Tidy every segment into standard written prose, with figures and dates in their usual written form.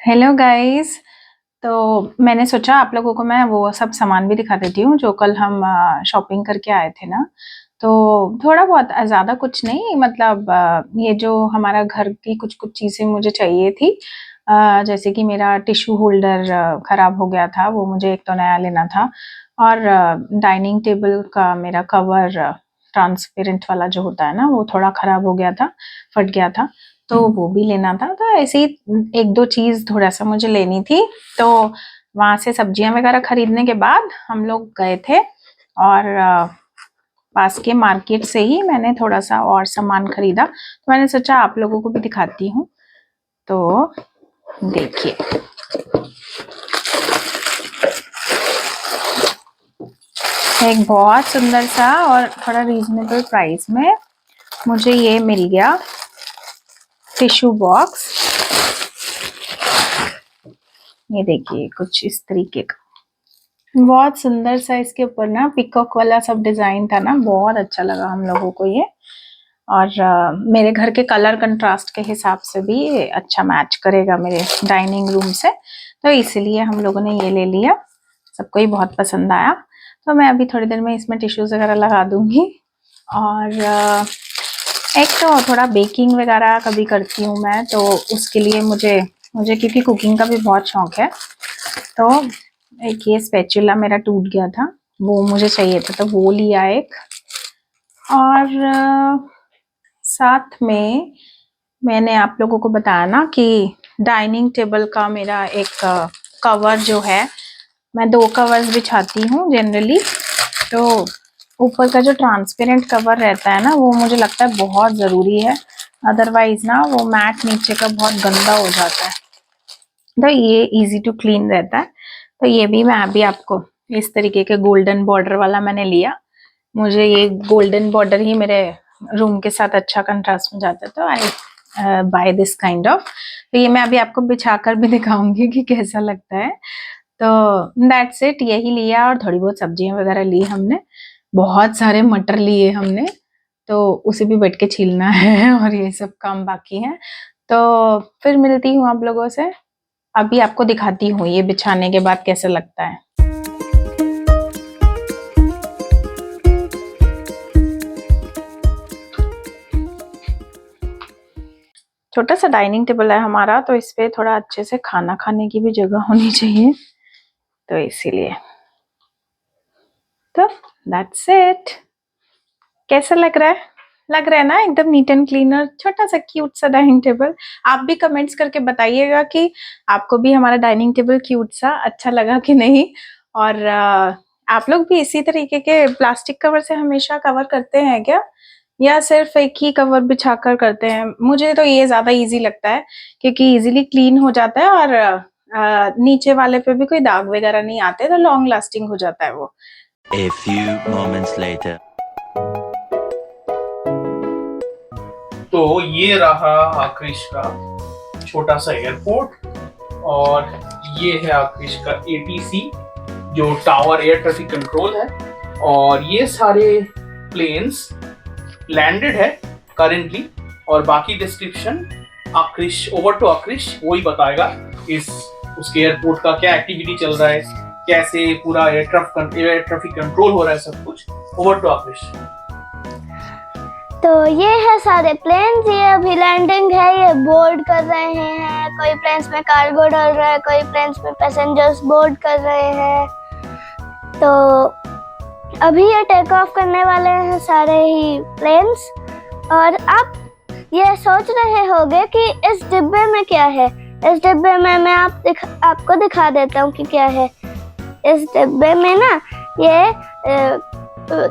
Hello guys. तो मैंने सोचा आप लोगों को मैं वो सब सामान भी दिखा देती हूँ जो कल हम शॉपिंग करके आए थे ना। तो थोड़ा बहुत ज़्यादा कुछ नहीं, मतलब ये जो हमारा घर की कुछ कुछ चीज़ें मुझे चाहिए थी। जैसे कि मेरा टिश्यू होल्डर ख़राब हो गया था, वो मुझे एक तो नया लेना था। और डाइनिंग टेबल का मेरा कवर ट्रांसपेरेंट वाला जो होता है ना, वो थोड़ा ख़राब हो गया था, फट गया था। तो वो भी लेना था। तो ऐसे ही एक दो चीज़ थोड़ा-सा मुझे लेनी थी। तो वहाँ से सब्जियाँ वगैरह खरीदने के बाद हम लोग गए थे और पास के मार्केट से ही मैंने थोड़ा-सा और सामान खरीदा। तो मैंने सोचा आप लोगों को भी दिखाती हूँ। तो देखिए, एक बहुत सुंदर सा और थोड़ा रीज़नेबल प्राइस में मुझे ये मिल गया टिश्यू बॉक्स। ये देखिए कुछ इस तरीके का, बहुत सुंदर सा इसके ऊपर ना पीकॉक वाला सब डिजाइन था ना, बहुत अच्छा लगा हम लोगों को ये। और मेरे घर के कलर कंट्रास्ट के हिसाब से भी ये अच्छा मैच करेगा मेरे डाइनिंग रूम से, तो इसलिए हम लोगों ने ये ले लिया। सबको ही बहुत पसंद आया। तो मैं अभी थोड़ी देर में इसमें टिश्यूज वगैरह लगा दूंगी। और एक तो थोड़ा बेकिंग वगैरह कभी करती हूँ मैं, तो उसके लिए मुझे मुझे क्योंकि कुकिंग का भी बहुत शौक है। तो एक ये स्पैचुला मेरा टूट गया था, वो मुझे चाहिए था, तो वो लिया एक। और साथ में मैंने आप लोगों को बताया ना कि डाइनिंग टेबल का मेरा एक कवर जो है, मैं 2 कवर्स बिछाती हूँ जनरली। तो ऊपर का जो ट्रांसपेरेंट कवर रहता है ना, वो मुझे लगता है बहुत ज़रूरी है, अदरवाइज ना वो मैट नीचे का बहुत गंदा हो जाता है। तो ये इजी टू क्लीन रहता है। तो ये भी मैं अभी आपको इस तरीके के गोल्डन बॉर्डर वाला मैंने लिया। मुझे ये गोल्डन बॉर्डर ही मेरे रूम के साथ अच्छा कंट्रास्ट में जाता है, तो आई बाय दिस काइंड ऑफ। तो ये मैं अभी आपको बिछा कर भी दिखाऊंगी कि कैसा लगता है। तो दैट्स इट, यही लिया और थोड़ी बहुत सब्जियां वगैरह ली हमने। बहुत सारे मटर लिए हमने, तो उसे भी बैठ के छीलना है और ये सब काम बाकी है। तो फिर मिलती हूँ आप लोगों से, अभी आपको दिखाती हूँ ये बिछाने के बाद कैसा लगता है। छोटा सा डाइनिंग टेबल है हमारा, तो इस पे थोड़ा अच्छे से खाना खाने की भी जगह होनी चाहिए, तो इसीलिए। तो दैट्स इट। कैसा लग रहा है? लग रहा है ना एकदम नीट एंड क्लीनर, छोटा सा क्यूट सा डाइनिंग टेबल। आप भी कमेंट्स करके बताइएगा कि आपको भी हमारा डाइनिंग टेबल क्यूट सा अच्छा लगा कि नहीं। और आप लोग भी इसी तरीके के प्लास्टिक कवर से हमेशा कवर करते हैं क्या, या सिर्फ एक ही कवर बिछाकर करते हैं? मुझे तो ये ज्यादा इजी लगता है, क्योंकि इजीली क्लीन हो जाता है और नीचे वाले पे भी कोई दाग वगैरह नहीं आते, तो लॉन्ग लास्टिंग हो जाता है वो। A few moments later. तो ये रहा आकृष का छोटा सा एयरपोर्ट, और ये है आकृष का ATC जो टावर एयर ट्रैफिक कंट्रोल है। और ये सारे प्लेन्स लैंडेड है करेंटली, और बाकी डिस्क्रिप्शन आकृष, ओवर टू आकृष, वो ही बताएगा इस उसके एयरपोर्ट का क्या एक्टिविटी चल रहा है, कैसे पूरा एयर ट्रैफिक कंट्रोल हो रहा है, सब कुछ। Over to Aakrish. तो ये है सारे प्लेन्स, ये अभी लैंडिंग है, ये बोर्ड कर रहे हैं। कोई प्लेन्स में कार्गो डाल रहा है, कोई प्लेन्स में पैसेंजर्स बोर्ड कर रहे हैं। तो अभी ये टेक ऑफ करने वाले हैं सारे ही प्लेन्स। और आप ये सोच रहे होंगे कि इस डिब्बे में क्या है। इस डिब्बे में मैं आपको दिखा देता हूँ कि क्या है। इस डिब्बे में ना ये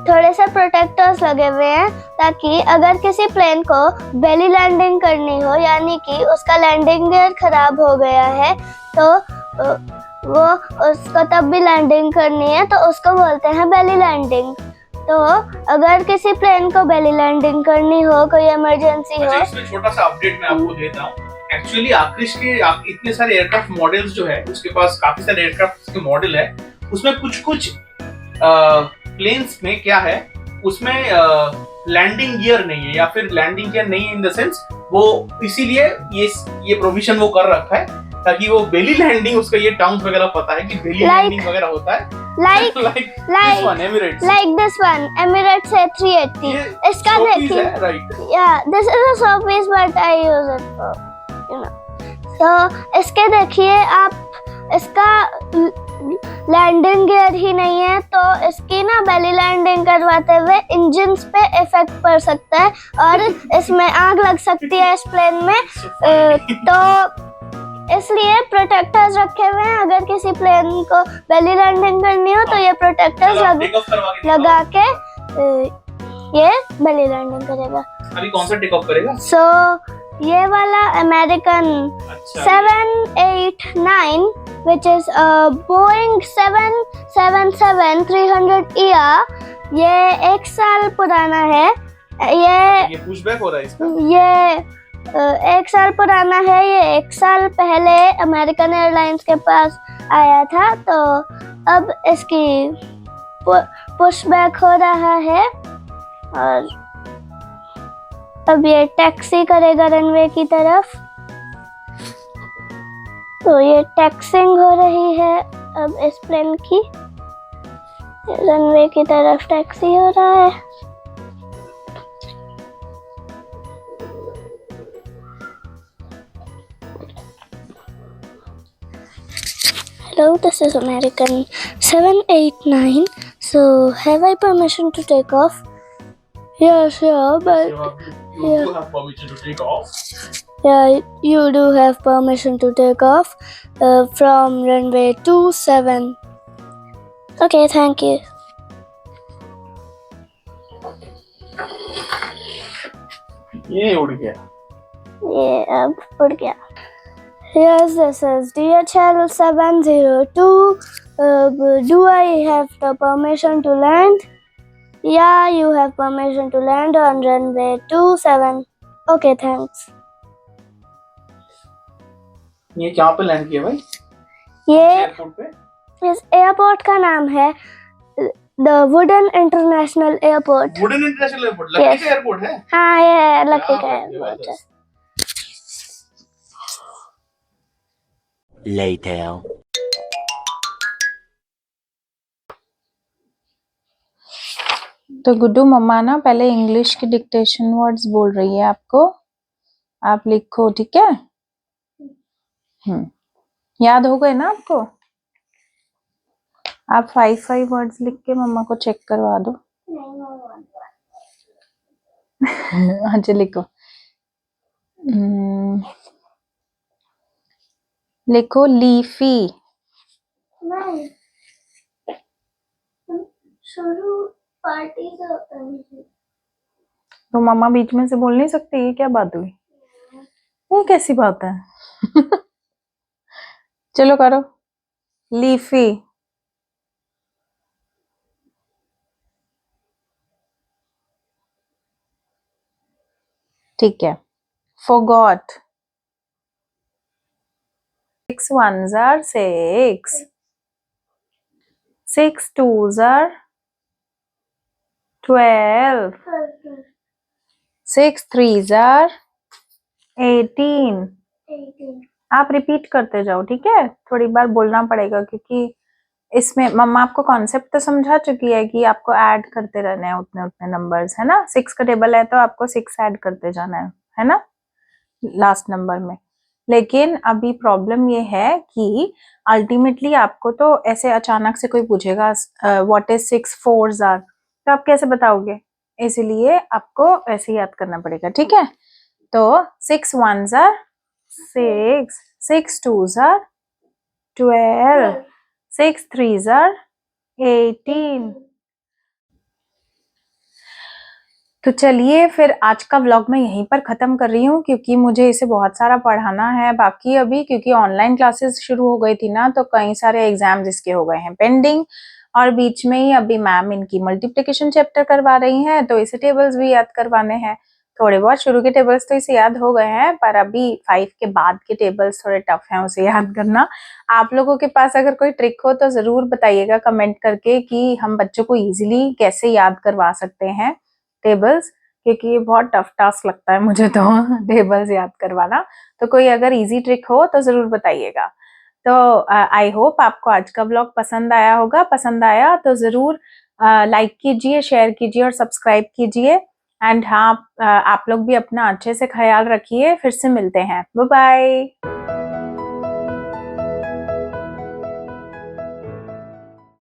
थोड़े से प्रोटेक्टर्स लगे हुए हैं, ताकि अगर किसी प्लेन को बेली लैंडिंग करनी हो, यानी कि उसका लैंडिंग गियर खराब हो गया है, तो वो उसको तब भी लैंडिंग करनी है, तो उसको बोलते हैं बेली लैंडिंग। तो अगर किसी प्लेन को बेली लैंडिंग करनी हो, कोई इमरजेंसी हो। इसमें छोटा सा अपडेट मैं आपको देता हूँ। एक्चुअली आकृष के इतने सारे एयरक्राफ्ट मॉडल्स जो है, उसके पास काफी सारे एयरक्राफ्ट के मॉडल है, उसमें कुछ प्लेन्स में क्या है, उसमें लैंडिंग गियर नहीं है, या फिर लैंडिंग गियर नहीं है इन द सेंस वो, इसीलिए ये प्रोविजन वो कर रखा है ताकि वो बेली लैंडिंग, उसका ये टर्म्स वगैरह पता है कि बेली लैंडिंग वगैरह होता है। Like this one, Emirates. Like this one, Emirates A380. ये इसका showpiece देखिए, है, right? yeah, this is a showpiece but I use it for, you know. तो इसके देखिए आप, इसका लैंडिंग गियर ही नहीं है, तो इसकी ना बेली लैंडिंग करवाते हुए इंजन पे इफेक्ट पड़ सकता है और इसमें आग लग सकती है इस प्लेन में। तो इसलिए प्रोटेक्टर्स रखे हुए हैं, अगर किसी प्लेन को बेली लैंडिंग करनी हो तो ये प्रोटेक्टर्स लगा के ये बेली लैंडिंग करेगा। अभी कौन सा टेक ऑफ करेगा? ये वाला American 789 which is Boeing 777-300ER, ये 1 साल पुराना है। ये पुशबैक हो रहा है इसका? ये 1 साल पुराना है। ये 1 साल पहले अमेरिकन एयरलाइंस के पास आया था, तो अब इसकी पुशबैक हो रहा है और अब ये टैक्सी करेगा रनवे की तरफ। तो ये टैक्सिंग हो रही है अब इस प्लेन की, रनवे की तरफ टैक्सी हो रहा है। Hello, this is American 789. So, have I permission to take off? Yeah, sure, but you do have permission to take off. Yeah, you do have permission to take off from runway 27. Okay, thank you. ये उड़ गया। ये अब उड़ गया। Yes, this is DHL 702. Do I have the permission to land? Yeah, you have permission to land on runway 27. Okay, thanks. ये कहाँ पे लैंड किया भाई? ये एयरपोर्ट पे? इस एयरपोर्ट का नाम है the wooden international airport. Wooden international airport lucky का एयरपोर्ट है? हाँ, ये लकी का एयरपोर्ट है। Later. तो गुड्डू मम्मा ना पहले इंग्लिश की डिक्टेशन वर्ड्स बोल रही है आपको, आप लिखो, ठीक है? याद हो गए ना आपको? आप 5 वर्ड्स लिख के मम्मा को चेक करवा दो। अच्छा लिखो। लिखो लीफी। शुरू पार्टी का तो मम्मा बीच में से बोल नहीं सकती, ये क्या बात हुई? ये कैसी बात है? चलो करो, लीफी। ठीक है। forgot, 6 ones are 6, 6 twos are 12, 6 threes are 18। आप रिपीट करते जाओ, ठीक है? थोड़ी बार बोलना पड़ेगा क्योंकि इसमें मम्मा आपको कॉन्सेप्ट तो समझा चुकी है कि आपको ऐड करते रहने हैं उतने उतने नंबर्स, है ना? 6 का टेबल है तो आपको 6 ऐड करते जाना है ना, लास्ट नंबर में। लेकिन अभी प्रॉब्लम ये है कि अल्टीमेटली आपको तो ऐसे अचानक से कोई पूछेगा व्हाट इज 6 fours are, तो आप कैसे बताओगे? इसलिए आपको ऐसे याद करना पड़ेगा, ठीक है? तो 6 ones are 6, 6 twos are 12, 6 threes are 18। तो चलिए फिर आज का व्लॉग मैं यहीं पर ख़त्म कर रही हूँ क्योंकि मुझे इसे बहुत सारा पढ़ाना है बाकी अभी, क्योंकि ऑनलाइन क्लासेस शुरू हो गई थी ना, तो कई सारे एग्जाम्स इसके हो गए हैं पेंडिंग, और बीच में ही अभी मैम इनकी मल्टीप्लिकेशन चैप्टर करवा रही हैं, तो इसे टेबल्स भी याद करवाने हैं। थोड़े बहुत शुरू के टेबल्स तो इसे याद हो गए हैं, पर अभी 5 के बाद के टेबल्स थोड़े टफ हैं उसे याद करना। आप लोगों के पास अगर कोई ट्रिक हो तो ज़रूर बताइएगा कमेंट करके कि हम बच्चों को ईजिली कैसे याद करवा सकते हैं टेबल्स, क्योंकि ये बहुत टफ टास्क लगता है मुझे तो टेबल्स याद करवाना। तो कोई अगर इजी ट्रिक हो तो ज़रूर बताइएगा। तो आई होप आपको आज का व्लॉग पसंद आया होगा। पसंद आया तो ज़रूर लाइक कीजिए, शेयर कीजिए और सब्सक्राइब कीजिए। एंड हाँ, आप लोग भी अपना अच्छे से ख्याल रखिए। फिर से मिलते हैं। Bye bye.